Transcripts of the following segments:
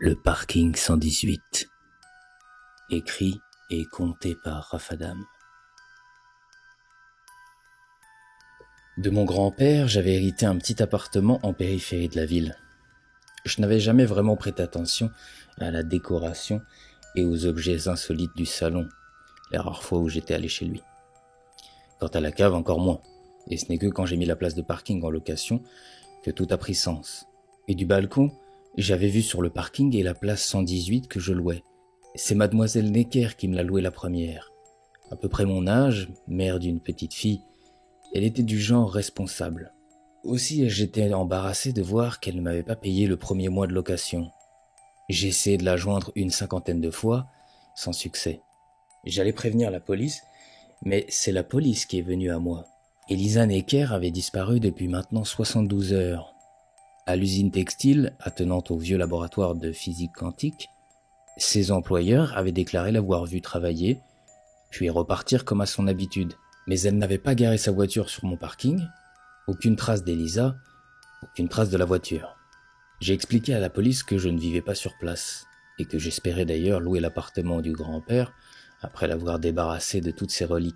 Le parking 118. Écrit et conté par Rafadam. De mon grand-père, j'avais hérité un petit appartement en périphérie de la ville. Je n'avais jamais vraiment prêté attention à la décoration et aux objets insolites du salon, les rares fois où j'étais allé chez lui. Quant à la cave, encore moins. Et ce n'est que quand j'ai mis la place de parking en location que tout a pris sens. Et du balcon, j'avais vu sur le parking et la place 118 que je louais. C'est mademoiselle Necker qui me l'a loué la première. À peu près mon âge, mère d'une petite fille, elle était du genre responsable. Aussi, j'étais embarrassé de voir qu'elle ne m'avait pas payé le premier mois de location. J'ai essayé de la joindre une 50aine de fois, sans succès. J'allais prévenir la police, mais c'est la police qui est venue à moi. Elisa Necker avait disparu depuis maintenant 72 heures. À l'usine textile, attenante au vieux laboratoire de physique quantique, ses employeurs avaient déclaré l'avoir vue travailler, puis repartir comme à son habitude. Mais elle n'avait pas garé sa voiture sur mon parking, aucune trace d'Elisa, aucune trace de la voiture. J'ai expliqué à la police que je ne vivais pas sur place, et que j'espérais d'ailleurs louer l'appartement du grand-père après l'avoir débarrassé de toutes ses reliques.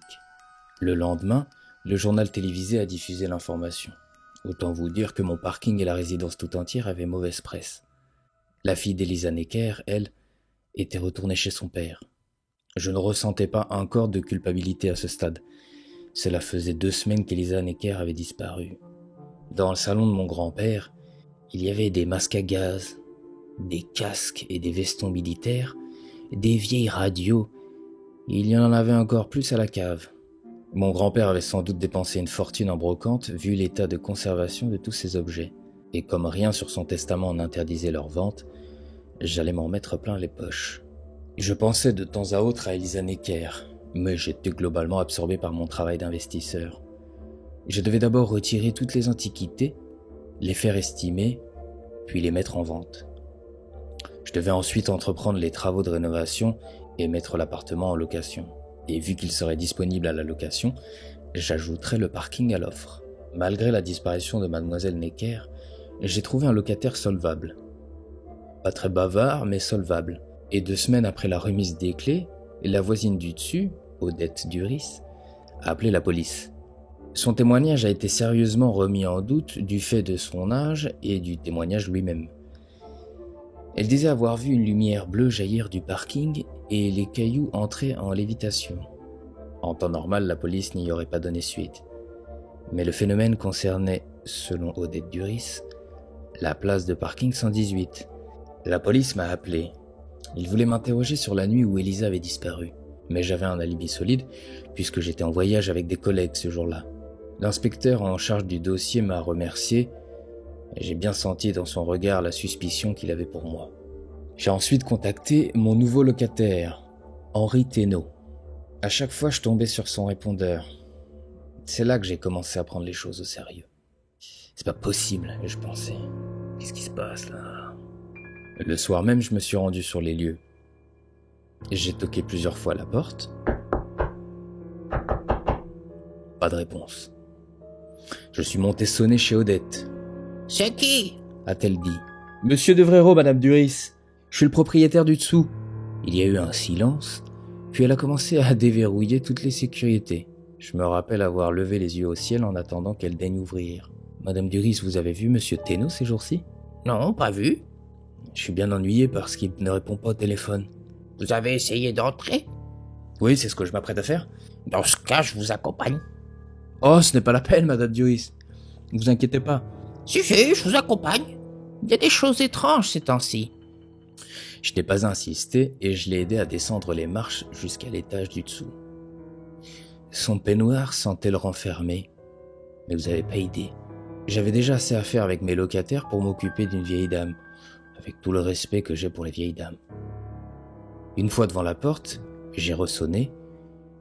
Le lendemain, le journal télévisé a diffusé l'information. Autant vous dire que mon parking et la résidence tout entière avaient mauvaise presse. La fille d'Elisa Necker, elle, était retournée chez son père. Je ne ressentais pas encore de culpabilité à ce stade. Cela faisait 2 semaines qu'Elisa Necker avait disparu. Dans le salon de mon grand-père, il y avait des masques à gaz, des casques et des vestons militaires, des vieilles radios. Il y en avait encore plus à la cave. Mon grand-père avait sans doute dépensé une fortune en brocante vu l'état de conservation de tous ces objets. Et comme rien sur son testament n'interdisait leur vente, j'allais m'en mettre plein les poches. Je pensais de temps à autre à Elisa Necker, mais j'étais globalement absorbé par mon travail d'investisseur. Je devais d'abord retirer toutes les antiquités, les faire estimer, puis les mettre en vente. Je devais ensuite entreprendre les travaux de rénovation et mettre l'appartement en location. Et vu qu'il serait disponible à la location, j'ajouterais le parking à l'offre. Malgré la disparition de mademoiselle Necker, j'ai trouvé un locataire solvable. Pas très bavard, mais solvable. Et 2 semaines après la remise des clés, la voisine du dessus, Odette Duris, a appelé la police. Son témoignage a été sérieusement remis en doute du fait de son âge et du témoignage lui-même. Elle disait avoir vu une lumière bleue jaillir du parking et les cailloux entrer en lévitation. En temps normal, la police n'y aurait pas donné suite. Mais le phénomène concernait, selon Odette Duris, la place de parking 118. La police m'a appelé. Ils voulaient m'interroger sur la nuit où Elisa avait disparu. Mais j'avais un alibi solide puisque j'étais en voyage avec des collègues ce jour-là. L'inspecteur en charge du dossier m'a remercié. J'ai bien senti dans son regard la suspicion qu'il avait pour moi. J'ai ensuite contacté mon nouveau locataire, Henri Thénault. À chaque fois, je tombais sur son répondeur. C'est là que j'ai commencé à prendre les choses au sérieux. C'est pas possible, je pensais. Qu'est-ce qui se passe là ? Le soir même, je me suis rendu sur les lieux. J'ai toqué plusieurs fois à la porte. Pas de réponse. Je suis monté sonner chez Odette. « C'est qui ?» a-t-elle dit. « Monsieur Devrero, Madame Duris. Je suis le propriétaire du dessous. » Il y a eu un silence, puis elle a commencé à déverrouiller toutes les sécurités. Je me rappelle avoir levé les yeux au ciel en attendant qu'elle daigne ouvrir. « Madame Duris, vous avez vu Monsieur Thénault ces jours-ci ?»« Non, pas vu. Je suis bien ennuyé parce qu'il ne répond pas au téléphone. »« Vous avez essayé d'entrer ?»« Oui, c'est ce que je m'apprête à faire. »« Dans ce cas, je vous accompagne. »« Oh, ce n'est pas la peine, Madame Duris. Ne vous inquiétez pas. » « Si, je vous accompagne. Il y a des choses étranges ces temps-ci. » Je n'ai pas insisté et je l'ai aidé à descendre les marches jusqu'à l'étage du dessous. Son peignoir sentait le renfermer, mais vous n'avez pas idée. J'avais déjà assez à faire avec mes locataires pour m'occuper d'une vieille dame, avec tout le respect que j'ai pour les vieilles dames. Une fois devant la porte, j'ai ressonné,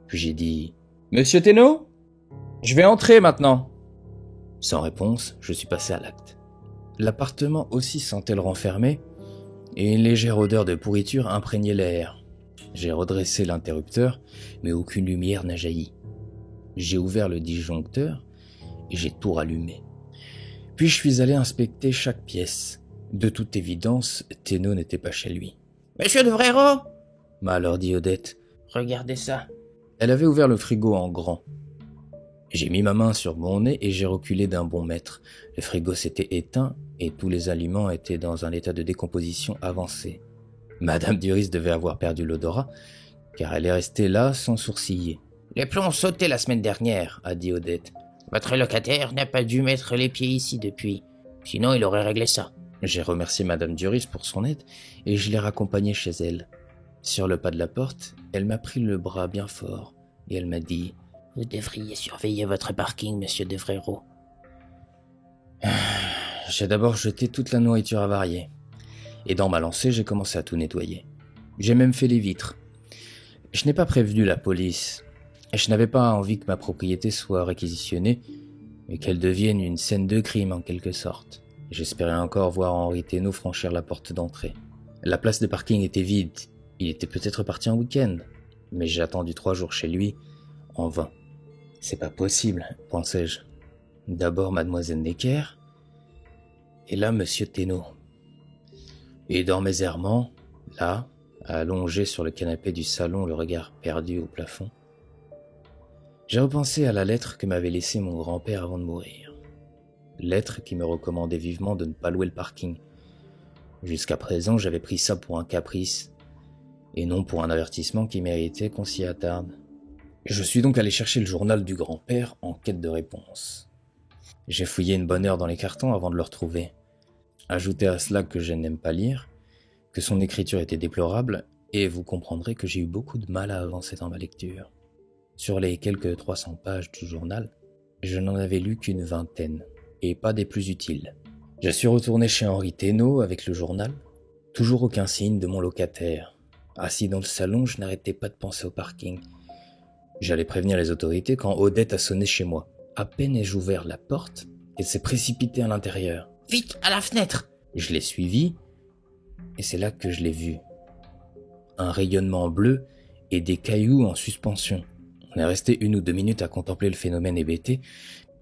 puis j'ai dit « Monsieur Thénault, je vais entrer maintenant !» Sans réponse, je suis passé à l'acte. L'appartement aussi sentait le renfermer, et une légère odeur de pourriture imprégnait l'air. J'ai redressé l'interrupteur, mais aucune lumière n'a jailli. J'ai ouvert le disjoncteur et j'ai tout rallumé. Puis je suis allé inspecter chaque pièce, De toute évidence, Thénault n'était pas chez lui. « Monsieur de Vrero !» m'a alors dit Odette. « Regardez ça. » Elle avait ouvert le frigo en grand. J'ai mis ma main sur mon nez et j'ai reculé d'un bon mètre. Le frigo s'était éteint et tous les aliments étaient dans un état de décomposition avancé. Madame Duris devait avoir perdu l'odorat, car elle est restée là sans sourciller. « Les plombs ont sauté la semaine dernière, » a dit Odette. « Votre locataire n'a pas dû mettre les pieds ici depuis. Sinon, il aurait réglé ça. » J'ai remercié Madame Duris pour son aide et je l'ai raccompagnée chez elle. Sur le pas de la porte, elle m'a pris le bras bien fort et elle m'a dit « Vous devriez surveiller votre parking, monsieur de Vrero. » J'ai d'abord jeté toute la nourriture avariée. Et dans ma lancée, j'ai commencé à tout nettoyer. J'ai même fait les vitres. Je n'ai pas prévenu la police. Je n'avais pas envie que ma propriété soit réquisitionnée et qu'elle devienne une scène de crime en quelque sorte. J'espérais encore voir Henri Thénault franchir la porte d'entrée. La place de parking était vide. Il était peut-être parti en week-end. Mais j'ai attendu 3 jours chez lui, en vain. C'est pas possible, pensais-je. D'abord Mademoiselle Necker, et là Monsieur Thénault. Et dans mes errements, là, allongé sur le canapé du salon, le regard perdu au plafond, j'ai repensé à la lettre que m'avait laissée mon grand-père avant de mourir. Lettre qui me recommandait vivement de ne pas louer le parking. Jusqu'à présent, j'avais pris ça pour un caprice, et non pour un avertissement qui méritait qu'on s'y attarde. Je suis donc allé chercher le journal du grand-père en quête de réponse. J'ai fouillé une bonne heure dans les cartons avant de le retrouver. Ajoutez à cela que je n'aime pas lire, que son écriture était déplorable, et vous comprendrez que j'ai eu beaucoup de mal à avancer dans ma lecture. Sur les quelques 300 pages du journal, je n'en avais lu qu'une vingtaine, et pas des plus utiles. Je suis retourné chez Henri Thénault avec le journal. Toujours aucun signe de mon locataire. Assis dans le salon, je n'arrêtais pas de penser au parking. J'allais prévenir les autorités quand Odette a sonné chez moi. À peine ai-je ouvert la porte, elle s'est précipitée à l'intérieur. « Vite, à la fenêtre !» Je l'ai suivie, et c'est là que je l'ai vue. Un rayonnement bleu et des cailloux en suspension. On est resté 1 ou 2 minutes à contempler le phénomène hébété,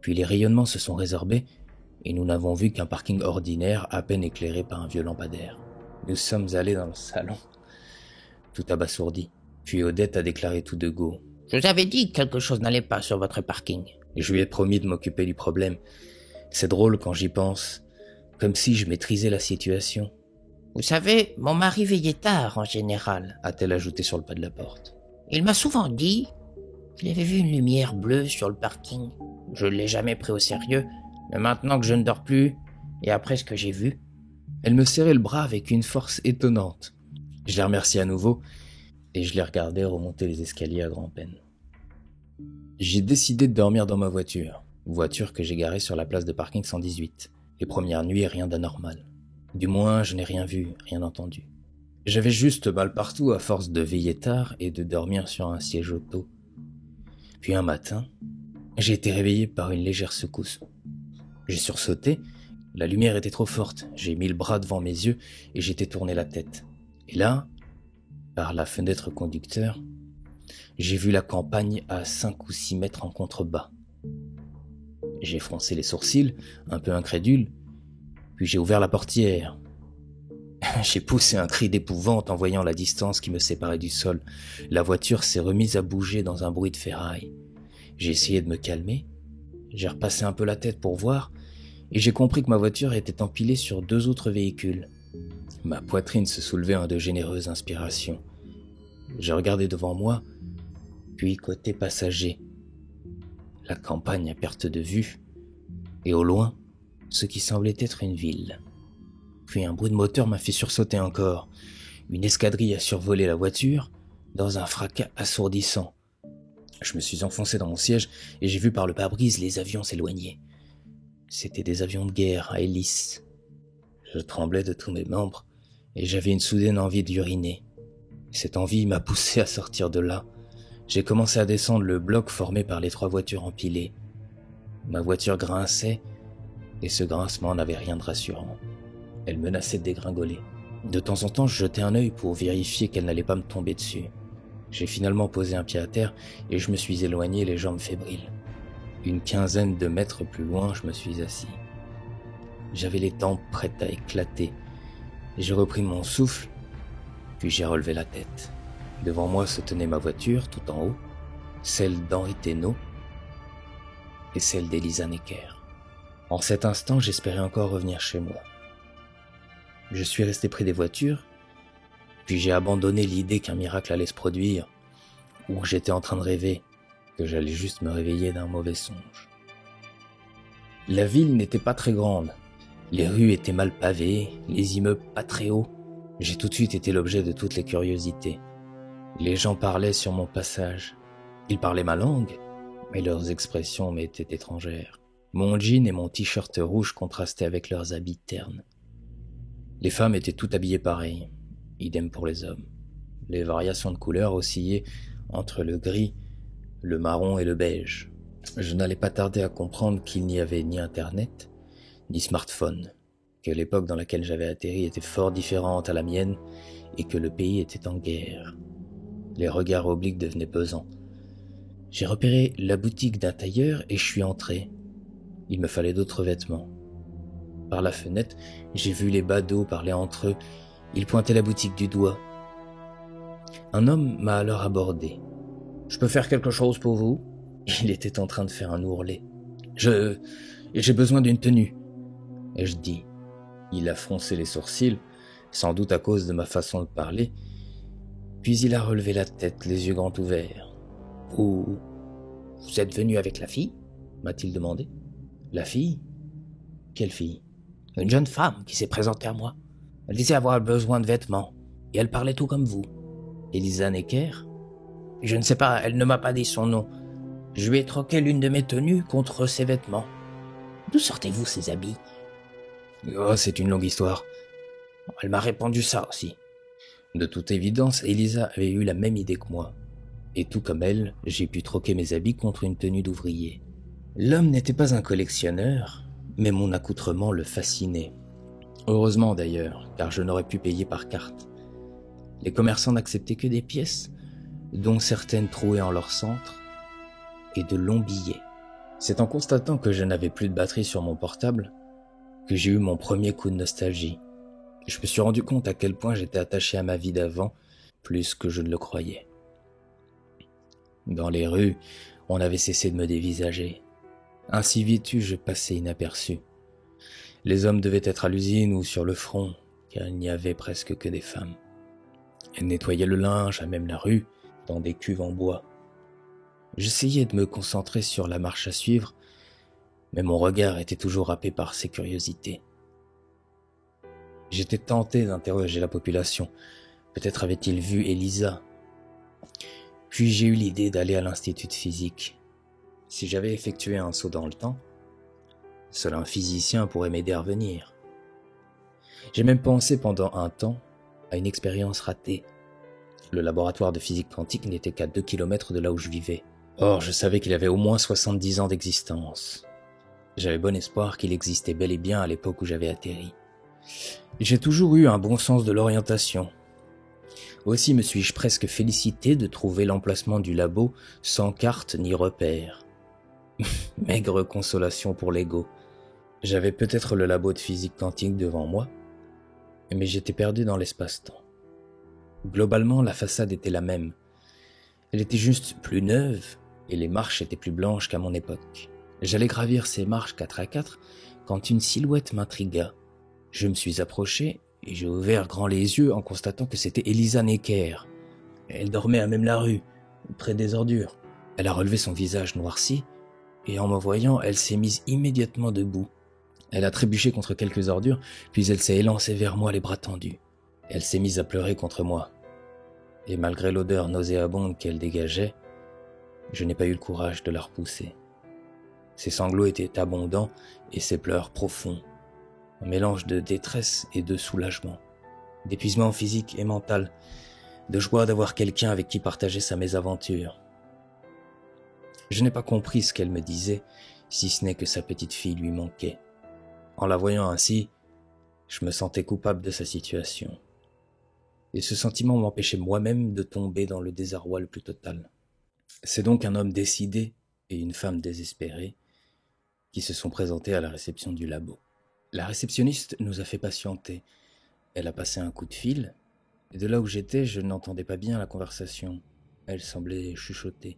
puis les rayonnements se sont résorbés, et nous n'avons vu qu'un parking ordinaire à peine éclairé par un vieux lampadaire. Nous sommes allés dans le salon, tout abasourdi. Puis Odette a déclaré tout de go. « Je vous avais dit que quelque chose n'allait pas sur votre parking. » Je lui ai promis de m'occuper du problème. C'est drôle quand j'y pense, comme si je maîtrisais la situation. « Vous savez, mon mari veillait tard en général, » a-t-elle ajouté sur le pas de la porte. « Il m'a souvent dit qu'il avait vu une lumière bleue sur le parking. Je ne l'ai jamais pris au sérieux, mais maintenant que je ne dors plus, et après ce que j'ai vu... » Elle me serrait le bras avec une force étonnante. Je la remerciai à nouveau, et je l'ai regardée remonter les escaliers à grand-peine. J'ai décidé de dormir dans ma voiture que j'ai garée sur la place de parking 118. Les premières nuits, rien d'anormal. Du moins, je n'ai rien vu, rien entendu. J'avais juste mal partout à force de veiller tard et de dormir sur un siège auto. Puis un matin, j'ai été réveillé par une légère secousse. J'ai sursauté, la lumière était trop forte, j'ai mis le bras devant mes yeux et j'ai tourné la tête. Et là, par la fenêtre conducteur, j'ai vu la campagne à 5 ou 6 mètres en contrebas. J'ai froncé les sourcils, un peu incrédule, puis j'ai ouvert la portière. J'ai poussé un cri d'épouvante en voyant la distance qui me séparait du sol. La voiture s'est remise à bouger dans un bruit de ferraille. J'ai essayé de me calmer, j'ai repassé un peu la tête pour voir, et j'ai compris que ma voiture était empilée sur 2 autres véhicules. Ma poitrine se soulevait en de généreuses inspirations. J'ai regardé devant moi, puis côté passager. La campagne à perte de vue, et au loin, ce qui semblait être une ville. Puis un bruit de moteur m'a fait sursauter encore. Une escadrille a survolé la voiture, dans un fracas assourdissant. Je me suis enfoncé dans mon siège et j'ai vu par le pare-brise les avions s'éloigner. C'étaient des avions de guerre à hélice. Je tremblais de tous mes membres et j'avais une soudaine envie d'uriner. Cette envie m'a poussé à sortir de là. J'ai commencé à descendre le bloc formé par les 3 voitures empilées. Ma voiture grinçait et ce grincement n'avait rien de rassurant. Elle menaçait de dégringoler. De temps en temps, je jetais un œil pour vérifier qu'elle n'allait pas me tomber dessus. J'ai finalement posé un pied à terre et je me suis éloigné les jambes fébriles. Une quinzaine de mètres plus loin, je me suis assis. J'avais les tempes prêtes à éclater J'ai repris mon souffle, puis j'ai relevé la tête. Devant moi se tenait ma voiture tout en haut, celle d'Henri Thénault et celle d'Elisa Necker. En cet instant, j'espérais encore revenir chez moi. Je suis resté près des voitures, puis j'ai abandonné l'idée qu'un miracle allait se produire, ou que j'étais en train de rêver, que j'allais juste me réveiller d'un mauvais songe. La ville n'était pas très grande. Les rues étaient mal pavées, les immeubles pas très hauts. J'ai tout de suite été l'objet de toutes les curiosités. Les gens parlaient sur mon passage. Ils parlaient ma langue, mais leurs expressions m'étaient étrangères. Mon jean et mon t-shirt rouge contrastaient avec leurs habits ternes. Les femmes étaient toutes habillées pareil, idem pour les hommes. Les variations de couleurs oscillaient entre le gris, le marron et le beige. Je n'allais pas tarder à comprendre qu'il n'y avait ni internet, ni smartphone, que l'époque dans laquelle j'avais atterri était fort différente à la mienne et que le pays était en guerre. Les regards obliques devenaient pesants. J'ai repéré la boutique d'un tailleur et je suis entré. Il me fallait d'autres vêtements. Par la fenêtre, j'ai vu les badauds parler entre eux. Ils pointaient la boutique du doigt. Un homme m'a alors abordé. « Je peux faire quelque chose pour vous ?» Il était en train de faire un ourlet. « J'ai besoin d'une tenue. » ai-je dit. Il a froncé les sourcils, sans doute à cause de ma façon de parler, puis il a relevé la tête, les yeux grands ouverts. « Vous êtes venu avec la fille ?» m'a-t-il demandé. « La fille ? Quelle fille ?»« Une jeune femme qui s'est présentée à moi. Elle disait avoir besoin de vêtements, et elle parlait tout comme vous. »« Elisa Necker ?»« Je ne sais pas, elle ne m'a pas dit son nom. Je lui ai troqué l'une de mes tenues contre ses vêtements. »« D'où sortez-vous ces habits ?»« Oh, c'est une longue histoire. » Elle m'a répondu ça aussi. De toute évidence, Elisa avait eu la même idée que moi. Et tout comme elle, j'ai pu troquer mes habits contre une tenue d'ouvrier. L'homme n'était pas un collectionneur, mais mon accoutrement le fascinait. Heureusement d'ailleurs, car je n'aurais pu payer par carte. Les commerçants n'acceptaient que des pièces, dont certaines trouées en leur centre, et de longs billets. C'est en constatant que je n'avais plus de batterie sur mon portable que j'ai eu mon premier coup de nostalgie. Je me suis rendu compte à quel point j'étais attaché à ma vie d'avant, plus que je ne le croyais. Dans les rues, on avait cessé de me dévisager. Ainsi vêtu, je passais inaperçu. Les hommes devaient être à l'usine ou sur le front, car il n'y avait presque que des femmes. Elles nettoyaient le linge, à même la rue, dans des cuves en bois. J'essayais de me concentrer sur la marche à suivre, mais mon regard était toujours happé par ces curiosités. J'étais tenté d'interroger la population. Peut-être avait-il vu Elisa. Puis j'ai eu l'idée d'aller à l'institut de physique. Si j'avais effectué un saut dans le temps, seul un physicien pourrait m'aider à revenir. J'ai même pensé pendant un temps à une expérience ratée. Le laboratoire de physique quantique n'était qu'à 2 kilomètres de là où je vivais. Or, je savais qu'il avait au moins 70 ans d'existence. J'avais bon espoir qu'il existait bel et bien à l'époque où j'avais atterri. J'ai toujours eu un bon sens de l'orientation. Aussi me suis-je presque félicité de trouver l'emplacement du labo sans carte ni repère. Maigre consolation pour l'ego. J'avais peut-être le labo de physique quantique devant moi, mais j'étais perdu dans l'espace-temps. Globalement, la façade était la même. Elle était juste plus neuve et les marches étaient plus blanches qu'à mon époque. J'allais gravir ces marches 4x4 quand une silhouette m'intrigua. Je me suis approché et j'ai ouvert grand les yeux en constatant que c'était Elisa Necker. Elle dormait à même la rue, près des ordures. Elle a relevé son visage noirci et en me voyant, elle s'est mise immédiatement debout. Elle a trébuché contre quelques ordures, puis elle s'est élancée vers moi les bras tendus. Elle s'est mise à pleurer contre moi. Et malgré l'odeur nauséabonde qu'elle dégageait, je n'ai pas eu le courage de la repousser. Ses sanglots étaient abondants et ses pleurs profonds. Un mélange de détresse et de soulagement, d'épuisement physique et mental, de joie d'avoir quelqu'un avec qui partager sa mésaventure. Je n'ai pas compris ce qu'elle me disait, si ce n'est que sa petite fille lui manquait. En la voyant ainsi, je me sentais coupable de sa situation. Et ce sentiment m'empêchait moi-même de tomber dans le désarroi le plus total. C'est donc un homme décidé et une femme désespérée qui se sont présentés à la réception du labo. La réceptionniste nous a fait patienter. Elle a passé un coup de fil, et de là où j'étais, je n'entendais pas bien la conversation. Elle semblait chuchoter.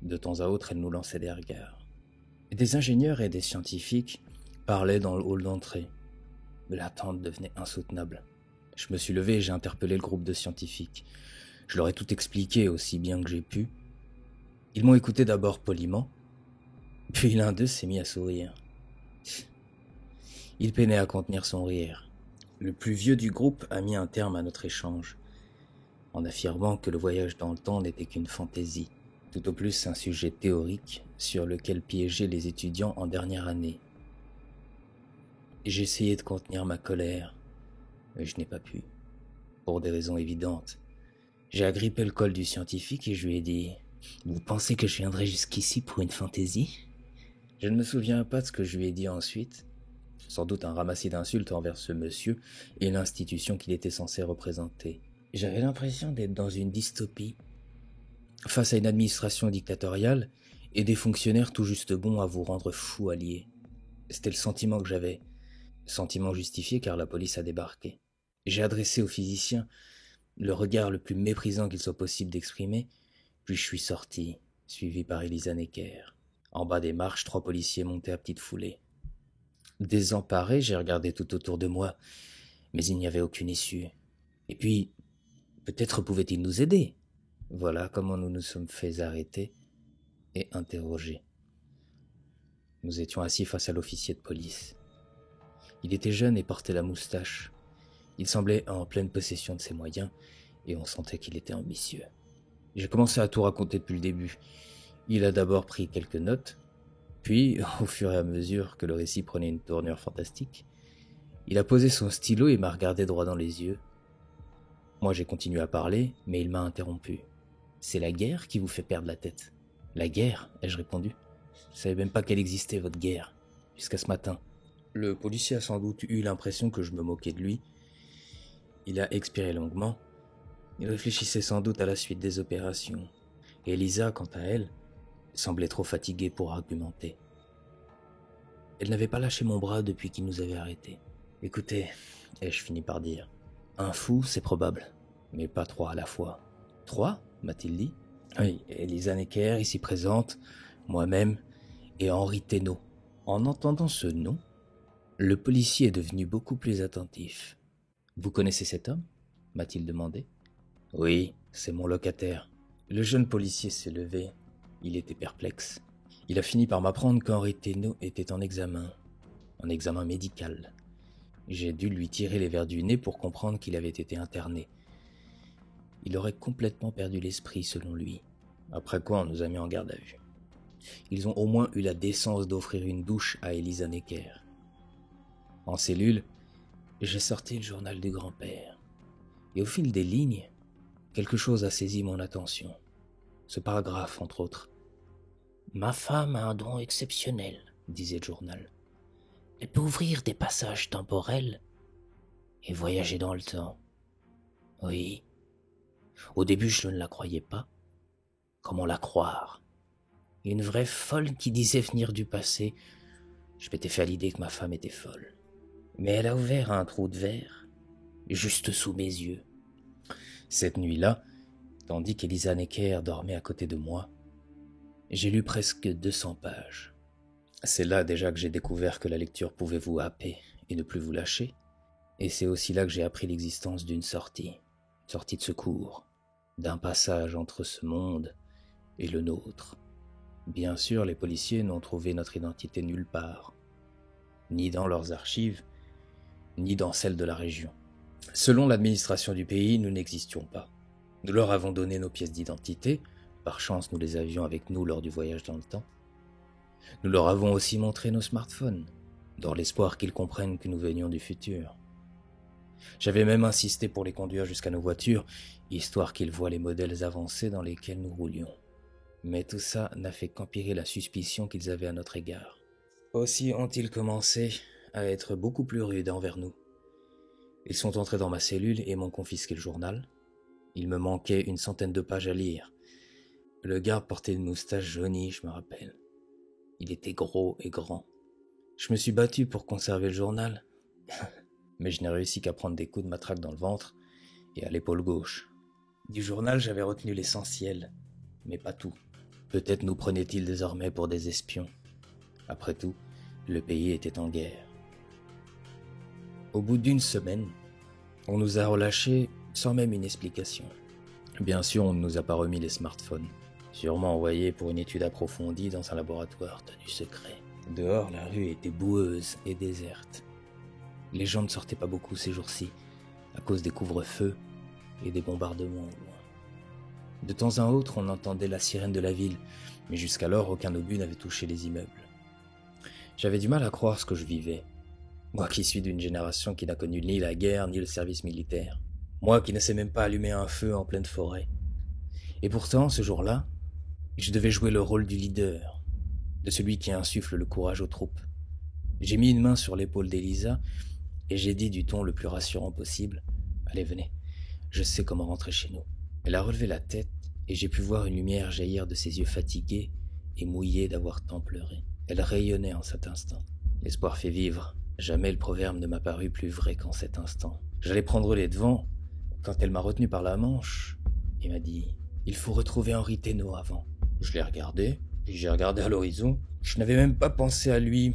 De temps à autre, elle nous lançait des regards. Et des ingénieurs et des scientifiques parlaient dans le hall d'entrée. L'attente devenait insoutenable. Je me suis levé et j'ai interpellé le groupe de scientifiques. Je leur ai tout expliqué aussi bien que j'ai pu. Ils m'ont écouté d'abord poliment, puis l'un d'eux s'est mis à sourire. Il peinait à contenir son rire. Le plus vieux du groupe a mis un terme à notre échange, en affirmant que le voyage dans le temps n'était qu'une fantaisie, tout au plus un sujet théorique sur lequel piéger les étudiants en dernière année. J'ai essayé de contenir ma colère, mais je n'ai pas pu, pour des raisons évidentes. J'ai agrippé le col du scientifique et je lui ai dit « Vous pensez que je viendrai jusqu'ici pour une fantaisie ?» Je ne me souviens pas de ce que je lui ai dit ensuite, sans doute un ramassis d'insultes envers ce monsieur et l'institution qu'il était censé représenter. J'avais l'impression d'être dans une dystopie, face à une administration dictatoriale et des fonctionnaires tout juste bons à vous rendre fou alliés. C'était le sentiment que j'avais, sentiment justifié car la police a débarqué. J'ai adressé au physicien le regard le plus méprisant qu'il soit possible d'exprimer, puis je suis sorti, suivi par Elisa Necker. En bas des marches, 3 policiers montaient à petite foulée. Désemparé, j'ai regardé tout autour de moi, mais il n'y avait aucune issue. Et puis, peut-être pouvait-il nous aider. Voilà comment nous nous sommes fait arrêter et interroger. Nous étions assis face à l'officier de police. Il était jeune et portait la moustache. Il semblait en pleine possession de ses moyens, et on sentait qu'il était ambitieux. J'ai commencé à tout raconter depuis le début. Il a d'abord pris quelques notes, puis, au fur et à mesure que le récit prenait une tournure fantastique, il a posé son stylo et m'a regardé droit dans les yeux. Moi, j'ai continué à parler, mais il m'a interrompu. « C'est la guerre qui vous fait perdre la tête. »« La guerre ?» ai-je répondu. « Je savais même pas qu'elle existait, votre guerre, jusqu'à ce matin. » Le policier a sans doute eu l'impression que je me moquais de lui. Il a expiré longuement. Il réfléchissait sans doute à la suite des opérations. Et Elisa, quant à elle, semblait trop fatiguée pour argumenter. Elle n'avait pas lâché mon bras depuis qu'il nous avait arrêtés. « Écoutez, ai-je fini par dire, un fou, c'est probable, mais pas 3 à la fois. »« 3 ?» m'a-t-il dit. « Oui, Elisa Necker, ici présente, moi-même, et Henri Thénault. » En entendant ce nom, le policier est devenu beaucoup plus attentif. « Vous connaissez cet homme ?» m'a-t-il demandé. « Oui, c'est mon locataire. » Le jeune policier s'est levé. Il était perplexe. Il a fini par m'apprendre qu'Henri Thénault était en examen médical. J'ai dû lui tirer les vers du nez pour comprendre qu'il avait été interné. Il aurait complètement perdu l'esprit selon lui, après quoi on nous a mis en garde à vue. Ils ont au moins eu la décence d'offrir une douche à Elisa Necker. En cellule, j'ai sorti le journal du grand-père. Et au fil des lignes, quelque chose a saisi mon attention. Ce paragraphe, entre autres. « Ma femme a un don exceptionnel, » disait le journal. « Elle peut ouvrir des passages temporels et voyager dans le temps. » Oui. Au début, je ne la croyais pas. Comment la croire? Une vraie folle qui disait venir du passé. Je m'étais fait à l'idée que ma femme était folle. Mais elle a ouvert un trou de verre, juste sous mes yeux. Cette nuit-là, tandis qu'Elisa Necker dormait à côté de moi, j'ai lu presque 200 pages. C'est là déjà que j'ai découvert que la lecture pouvait vous happer et ne plus vous lâcher. Et c'est aussi là que j'ai appris l'existence d'une sortie de secours, d'un passage entre ce monde et le nôtre. Bien sûr, les policiers n'ont trouvé notre identité nulle part, ni dans leurs archives, ni dans celles de la région. Selon l'administration du pays, nous n'existions pas. Nous leur avons donné nos pièces d'identité, par chance nous les avions avec nous lors du voyage dans le temps. Nous leur avons aussi montré nos smartphones, dans l'espoir qu'ils comprennent que nous venions du futur. J'avais même insisté pour les conduire jusqu'à nos voitures, histoire qu'ils voient les modèles avancés dans lesquels nous roulions. Mais tout ça n'a fait qu'empirer la suspicion qu'ils avaient à notre égard. Aussi ont-ils commencé à être beaucoup plus rudes envers nous. Ils sont entrés dans ma cellule et m'ont confisqué le journal. Il me manquait une centaine de pages à lire. Le garde portait une moustache jaunie, je me rappelle. Il était gros et grand. Je me suis battu pour conserver le journal, mais je n'ai réussi qu'à prendre des coups de matraque dans le ventre et à l'épaule gauche. Du journal, j'avais retenu l'essentiel, mais pas tout. Peut-être nous prenait-il désormais pour des espions. Après tout, le pays était en guerre. Au bout d'une semaine, on nous a relâchés sans même une explication. Bien sûr, on ne nous a pas remis les smartphones, sûrement envoyés pour une étude approfondie dans un laboratoire tenu secret. Dehors, la rue était boueuse et déserte. Les gens ne sortaient pas beaucoup ces jours-ci, à cause des couvre-feux et des bombardements au loin. De temps à autre, on entendait la sirène de la ville, mais jusqu'alors, aucun obus n'avait touché les immeubles. J'avais du mal à croire ce que je vivais. Moi qui suis d'une génération qui n'a connu ni la guerre ni le service militaire. Moi qui ne sais même pas allumer un feu en pleine forêt. Et pourtant, ce jour-là, je devais jouer le rôle du leader, de celui qui insuffle le courage aux troupes. J'ai mis une main sur l'épaule d'Elisa et j'ai dit du ton le plus rassurant possible « Allez, venez, je sais comment rentrer chez nous ». Elle a relevé la tête et j'ai pu voir une lumière jaillir de ses yeux fatigués et mouillés d'avoir tant pleuré. Elle rayonnait en cet instant. L'espoir fait vivre. Jamais le proverbe ne m'a paru plus vrai qu'en cet instant. J'allais prendre les devants quand elle m'a retenu par la manche et m'a dit « Il faut retrouver Henri Thénault avant ». Je l'ai regardé, puis j'ai regardé à l'horizon. Je n'avais même pas pensé à lui.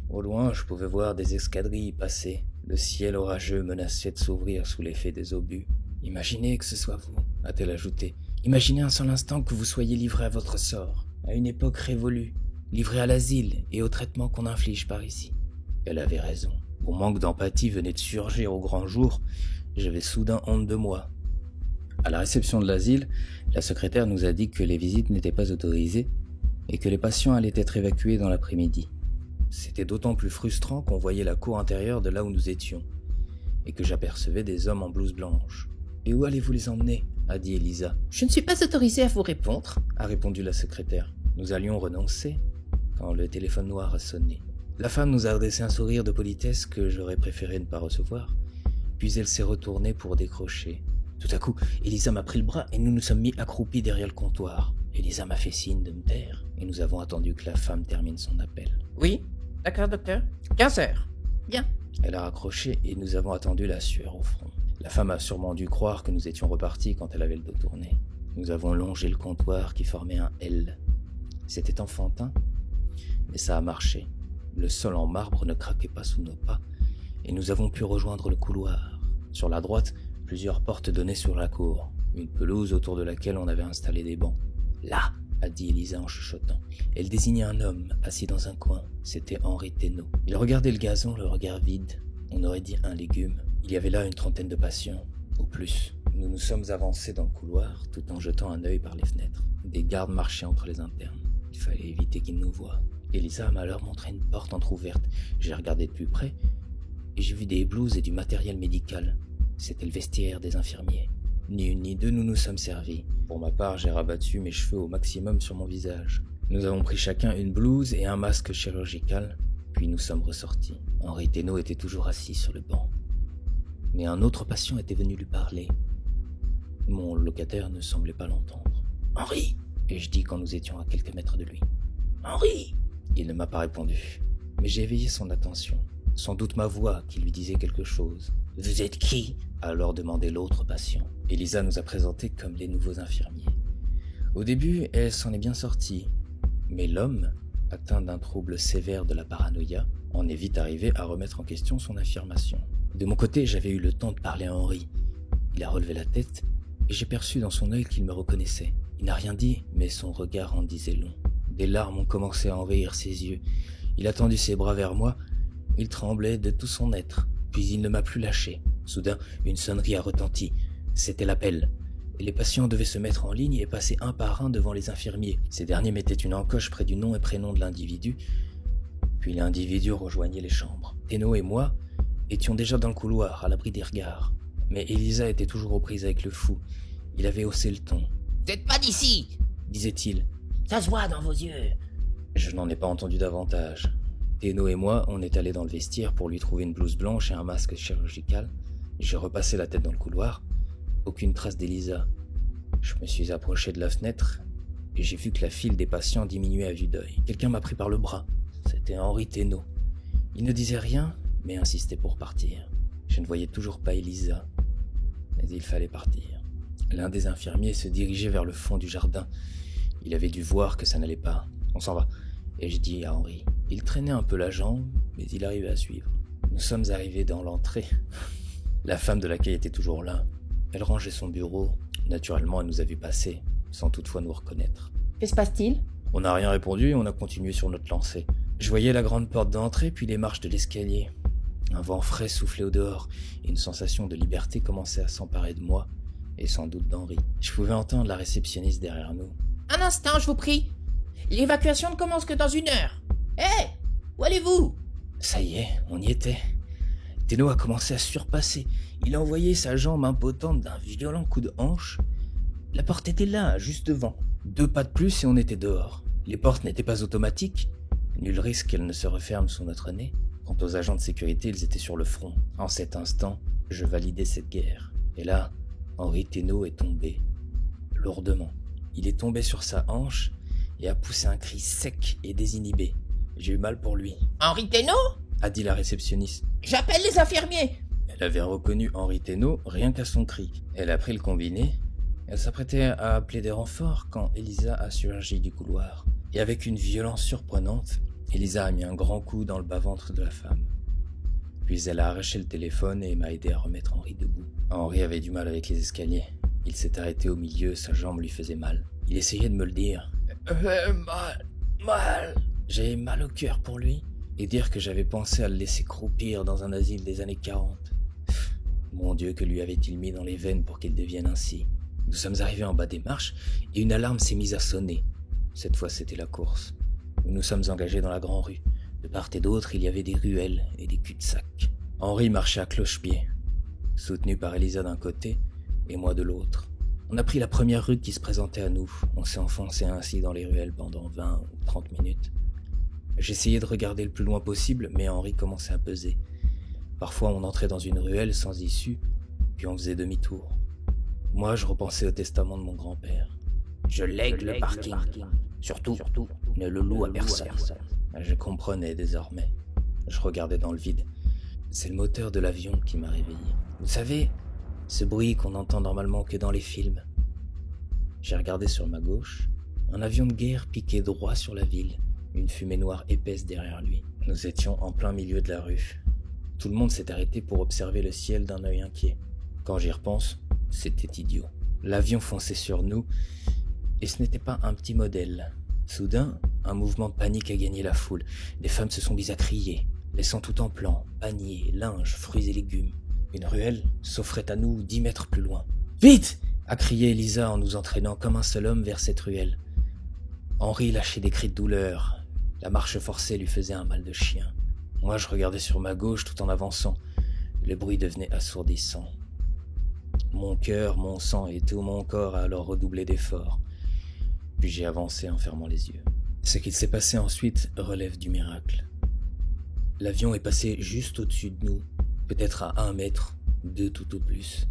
Au loin, je pouvais voir des escadrilles passer. Le ciel orageux menaçait de s'ouvrir sous l'effet des obus. « Imaginez que ce soit vous », a-t-elle ajouté. « Imaginez un seul instant que vous soyez livré à votre sort, à une époque révolue, livré à l'asile et au traitement qu'on inflige par ici. » Elle avait raison. Mon manque d'empathie venait de surgir au grand jour. J'avais soudain honte de moi. À la réception de l'asile, la secrétaire nous a dit que les visites n'étaient pas autorisées et que les patients allaient être évacués dans l'après-midi. C'était d'autant plus frustrant qu'on voyait la cour intérieure de là où nous étions et que j'apercevais des hommes en blouse blanche. « Et où allez-vous les emmener ?» a dit Elisa. « Je ne suis pas autorisée à vous répondre, » a répondu la secrétaire. Nous allions renoncer quand le téléphone noir a sonné. La femme nous a adressé un sourire de politesse que j'aurais préféré ne pas recevoir, puis elle s'est retournée pour décrocher. Tout à coup, Elisa m'a pris le bras et nous nous sommes mis accroupis derrière le comptoir. Elisa m'a fait signe de me taire et nous avons attendu que la femme termine son appel. « Oui, d'accord docteur, 15 heures. Bien. » Elle a raccroché et nous avons attendu la sueur au front. La femme a sûrement dû croire que nous étions repartis quand elle avait le dos tourné. Nous avons longé le comptoir qui formait un L. C'était enfantin, mais ça a marché. Le sol en marbre ne craquait pas sous nos pas et nous avons pu rejoindre le couloir. Sur la droite, plusieurs portes donnaient sur la cour, une pelouse autour de laquelle on avait installé des bancs. « Là !» a dit Elisa en chuchotant. Elle désignait un homme assis dans un coin. C'était Henri Thénault. Il regardait le gazon, le regard vide. On aurait dit un légume. Il y avait là une trentaine de patients, au plus. Nous nous sommes avancés dans le couloir, tout en jetant un œil par les fenêtres. Des gardes marchaient entre les internes. Il fallait éviter qu'ils nous voient. Elisa m'a alors montré une porte entr'ouverte. J'ai regardé de plus près et j'ai vu des blouses et du matériel médical. C'était le vestiaire des infirmiers. Ni une ni deux, nous nous sommes servis. Pour ma part, j'ai rabattu mes cheveux au maximum sur mon visage. Nous avons pris chacun une blouse et un masque chirurgical, puis nous sommes ressortis. Henri Thénault était toujours assis sur le banc. Mais un autre patient était venu lui parler. Mon locataire ne semblait pas l'entendre. « Henri !» ai-je dit quand nous étions à quelques mètres de lui. « Henri !» Il ne m'a pas répondu, mais j'ai éveillé son attention. Sans doute ma voix qui lui disait quelque chose. « Vous êtes qui ?» a alors demandé l'autre patient. Elisa nous a présentés comme les nouveaux infirmiers. Au début, elle s'en est bien sortie, mais l'homme, atteint d'un trouble sévère de la paranoïa, en est vite arrivé à remettre en question son affirmation. De mon côté, j'avais eu le temps de parler à Henri. Il a relevé la tête et j'ai perçu dans son œil qu'il me reconnaissait. Il n'a rien dit, mais son regard en disait long. Des larmes ont commencé à envahir ses yeux. Il a tendu ses bras vers moi. Il tremblait de tout son être, puis il ne m'a plus lâché. Soudain, une sonnerie a retenti. C'était l'appel. Les patients devaient se mettre en ligne et passer un par un devant les infirmiers. Ces derniers mettaient une encoche près du nom et prénom de l'individu, puis l'individu rejoignait les chambres. Thénault et moi étions déjà dans le couloir, à l'abri des regards. Mais Elisa était toujours aux prises avec le fou. Il avait haussé le ton. « Vous n'êtes pas d'ici !» disait-il. « Ça se voit dans vos yeux !» Je n'en ai pas entendu davantage. Thénault et moi, on est allés dans le vestiaire pour lui trouver une blouse blanche et un masque chirurgical. J'ai repassé la tête dans le couloir. Aucune trace d'Elisa. Je me suis approché de la fenêtre et j'ai vu que la file des patients diminuait à vue d'œil. Quelqu'un m'a pris par le bras. C'était Henri Thénault. Il ne disait rien, mais insistait pour partir. Je ne voyais toujours pas Elisa, mais il fallait partir. L'un des infirmiers se dirigeait vers le fond du jardin. Il avait dû voir que ça n'allait pas. On s'en va. Et je dis à Henri. Il traînait un peu la jambe, mais il arrivait à suivre. Nous sommes arrivés dans l'entrée. La femme de l'accueil était toujours là. Elle rangeait son bureau. Naturellement, elle nous a vus passer, sans toutefois nous reconnaître. Que se passe-t-il ? On n'a rien répondu et on a continué sur notre lancée. Je voyais la grande porte d'entrée, puis les marches de l'escalier. Un vent frais soufflait au dehors, et une sensation de liberté commençait à s'emparer de moi, et sans doute d'Henri. Je pouvais entendre la réceptionniste derrière nous. Un instant, je vous prie. L'évacuation ne commence que dans 1 heure. Hé, où allez-vous ? Ça y est, on y était. Téno a commencé à surpasser. Il a envoyé sa jambe impotente d'un violent coup de hanche. La porte était là, juste devant. 2 pas de plus et on était dehors. Les portes n'étaient pas automatiques. Nul risque qu'elles ne se referment sous notre nez. Quant aux agents de sécurité, ils étaient sur le front. En cet instant, je validais cette guerre. Et là, Henri Téno est tombé. Lourdement. Il est tombé sur sa hanche et a poussé un cri sec et désinhibé. J'ai eu mal pour lui, Henri Téno ? a dit la réceptionniste. J'appelle les infirmiers. Elle avait reconnu Henri Téno rien qu'à son cri. Elle a pris le combiné. Elle s'apprêtait à appeler des renforts quand Elisa a surgi du couloir. Et avec une violence surprenante, Elisa a mis un grand coup dans le bas-ventre de la femme. Puis elle a arraché le téléphone et m'a aidé à remettre Henri debout. Henri avait du mal avec les escaliers. Il s'est arrêté au milieu, sa jambe lui faisait mal. Il essayait de me le dire. Mal. J'ai mal au cœur pour lui. Et dire que j'avais pensé à le laisser croupir dans un asile des années 40. Mon Dieu, que lui avait-il mis dans les veines pour qu'il devienne ainsi ? Nous sommes arrivés en bas des marches et une alarme s'est mise à sonner. Cette fois, c'était la course. Nous nous sommes engagés dans la grande rue. De part et d'autre, il y avait des ruelles et des cul-de-sac. Henri marchait à cloche-pied, soutenu par Elisa d'un côté et moi de l'autre. On a pris la première rue qui se présentait à nous. On s'est enfoncé ainsi dans les ruelles pendant 20 ou 30 minutes. J'essayais de regarder le plus loin possible, mais Henri commençait à peser. Parfois, on entrait dans une ruelle sans issue, puis on faisait demi-tour. Moi, je repensais au testament de mon grand-père. Je lègue le parking. Surtout, ne le loue à personne. Je comprenais désormais. Je regardais dans le vide. C'est le moteur de l'avion qui m'a réveillé. Vous savez, ce bruit qu'on n'entend normalement que dans les films. J'ai regardé sur ma gauche. Un avion de guerre piquait droit sur la ville. Une fumée noire épaisse derrière lui. Nous étions en plein milieu de la rue. Tout le monde s'est arrêté pour observer le ciel d'un œil inquiet. Quand j'y repense, c'était idiot. L'avion fonçait sur nous, et ce n'était pas un petit modèle. Soudain, un mouvement de panique a gagné la foule. Des femmes se sont mises à crier, laissant tout en plan, paniers, linges, fruits et légumes. Une ruelle s'offrait à nous 10 mètres plus loin. « Vite !» a crié Elisa en nous entraînant comme un seul homme vers cette ruelle. Henri lâchait des cris de douleur. La marche forcée lui faisait un mal de chien. Moi, je regardais sur ma gauche tout en avançant. Le bruit devenait assourdissant. Mon cœur, mon sang et tout mon corps a alors redoublé d'efforts. Puis j'ai avancé en fermant les yeux. Ce qu'il s'est passé ensuite relève du miracle. L'avion est passé juste au-dessus de nous, peut-être à 1 mètre, 2 tout au plus.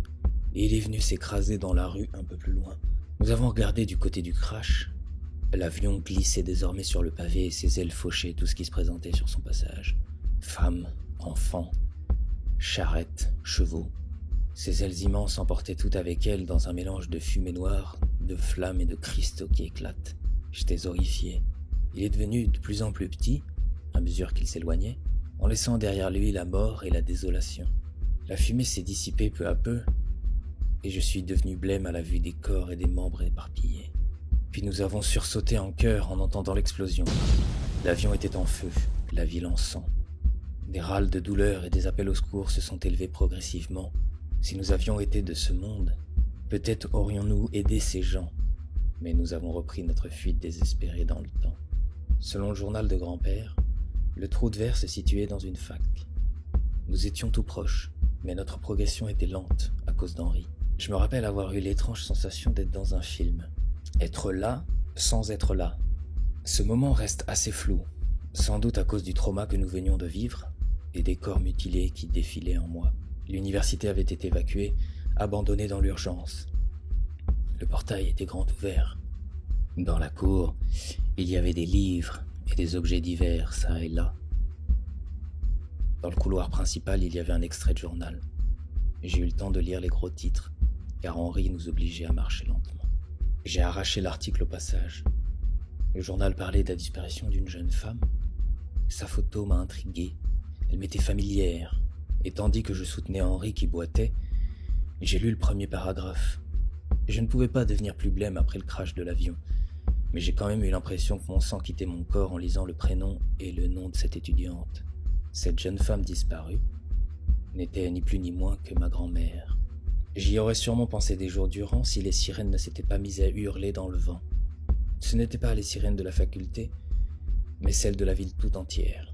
Et il est venu s'écraser dans la rue un peu plus loin. Nous avons regardé du côté du crash. L'avion glissait désormais sur le pavé et ses ailes fauchaient tout ce qui se présentait sur son passage. Femmes, enfants, charrettes, chevaux. Ces ailes immenses emportaient tout avec elles dans un mélange de fumée noire, de flammes et de cristaux qui éclatent. J'étais horrifié. Il est devenu de plus en plus petit, à mesure qu'il s'éloignait, en laissant derrière lui la mort et la désolation. La fumée s'est dissipée peu à peu, et je suis devenu blême à la vue des corps et des membres éparpillés. Puis nous avons sursauté en chœur en entendant l'explosion. L'avion était en feu, la ville en sang. Des râles de douleur et des appels au secours se sont élevés progressivement. Si nous avions été de ce monde, peut-être aurions-nous aidé ces gens, mais nous avons repris notre fuite désespérée dans le temps. Selon le journal de grand-père, le trou de verre se situait dans une fac. Nous étions tout proches, mais notre progression était lente à cause d'Henri. Je me rappelle avoir eu l'étrange sensation d'être dans un film. Être là sans être là. Ce moment reste assez flou, sans doute à cause du trauma que nous venions de vivre et des corps mutilés qui défilaient en moi. L'université avait été évacuée, abandonnée dans l'urgence. Le portail était grand ouvert. Dans la cour, il y avait des livres et des objets divers, ça et là. Dans le couloir principal, il y avait un extrait de journal. J'ai eu le temps de lire les gros titres, car Henri nous obligeait à marcher lentement. J'ai arraché l'article au passage. Le journal parlait de la disparition d'une jeune femme. Sa photo m'a intrigué. Elle m'était familière. Et tandis que je soutenais Henri qui boitait, j'ai lu le premier paragraphe. Je ne pouvais pas devenir plus blême après le crash de l'avion, mais j'ai quand même eu l'impression que mon sang quittait mon corps en lisant le prénom et le nom de cette étudiante. Cette jeune femme disparue n'était ni plus ni moins que ma grand-mère. J'y aurais sûrement pensé des jours durant si les sirènes ne s'étaient pas mises à hurler dans le vent. Ce n'étaient pas les sirènes de la faculté, mais celles de la ville tout entière.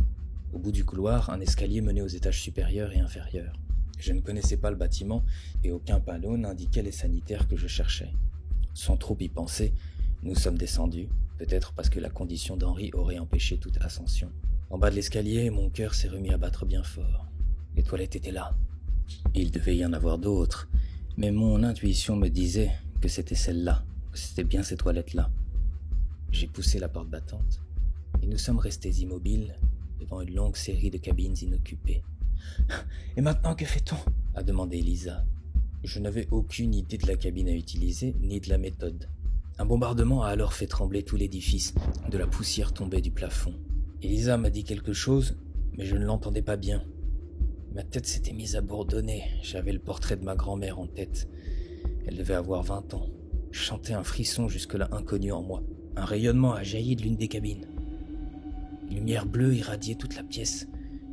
Au bout du couloir, un escalier menait aux étages supérieurs et inférieurs. Je ne connaissais pas le bâtiment et aucun panneau n'indiquait les sanitaires que je cherchais. Sans trop y penser, nous sommes descendus, peut-être parce que la condition d'Henri aurait empêché toute ascension. En bas de l'escalier, mon cœur s'est remis à battre bien fort. Les toilettes étaient là. Il devait y en avoir d'autres, mais mon intuition me disait que c'était celle-là, que c'était bien ces toilettes-là. J'ai poussé la porte battante et nous sommes restés immobiles devant une longue série de cabines inoccupées. « Et maintenant, que fait-on » a demandé Elisa. Je n'avais aucune idée de la cabine à utiliser, ni de la méthode. Un bombardement a alors fait trembler tout l'édifice. De la poussière tombait du plafond. Elisa m'a dit quelque chose, mais je ne l'entendais pas bien. Ma tête s'était mise à bourdonner. J'avais le portrait de ma grand-mère en tête. Elle devait avoir 20 ans. Je sentais un frisson jusque-là inconnu en moi. Un rayonnement a jailli de l'une des cabines. Une lumière bleue irradiait toute la pièce,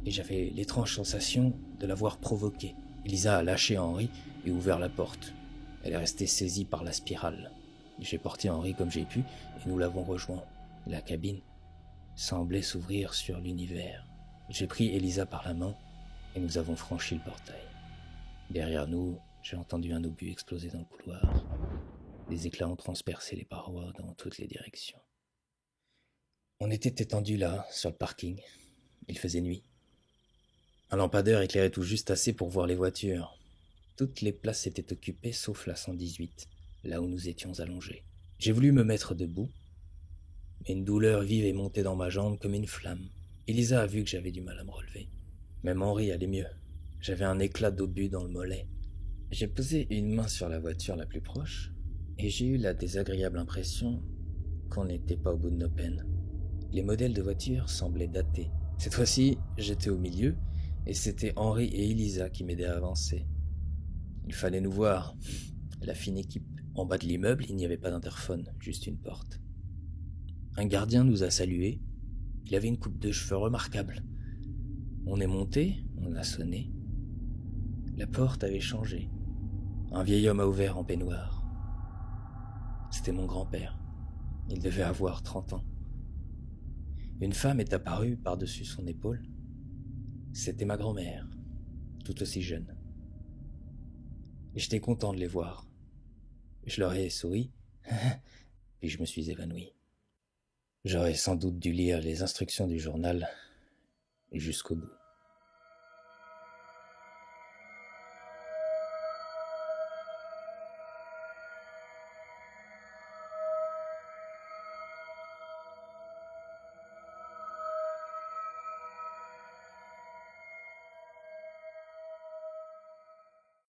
et j'avais l'étrange sensation de l'avoir provoquée. Elisa a lâché Henri et ouvert la porte. Elle est restée saisie par la spirale. J'ai porté Henri comme j'ai pu, et nous l'avons rejoint. La cabine semblait s'ouvrir sur l'univers. J'ai pris Elisa par la main, et nous avons franchi le portail. Derrière nous, j'ai entendu un obus exploser dans le couloir. Des éclats ont transpercé les parois dans toutes les directions. On était étendus là, sur le parking. Il faisait nuit. Un lampadaire éclairait tout juste assez pour voir les voitures. Toutes les places étaient occupées sauf la 118, là où nous étions allongés. J'ai voulu me mettre debout, mais une douleur vive est montée dans ma jambe comme une flamme. Elisa a vu que j'avais du mal à me relever. Même Henri allait mieux. J'avais un éclat d'obus dans le mollet. J'ai posé une main sur la voiture la plus proche, et j'ai eu la désagréable impression qu'on n'était pas au bout de nos peines. Les modèles de voitures semblaient datés. Cette fois-ci, j'étais au milieu, et c'était Henri et Elisa qui m'aidaient à avancer. Il fallait nous voir, la fine équipe. En bas de l'immeuble, il n'y avait pas d'interphone, juste une porte. Un gardien nous a salués. Il avait une coupe de cheveux remarquable. On est monté, on a sonné. La porte avait changé. Un vieil homme a ouvert en peignoir. C'était mon grand-père. Il devait avoir 30 ans. Une femme est apparue par-dessus son épaule. C'était ma grand-mère, tout aussi jeune. J'étais content de les voir. Je leur ai souri, puis je me suis évanoui. J'aurais sans doute dû lire les instructions du journal jusqu'au bout.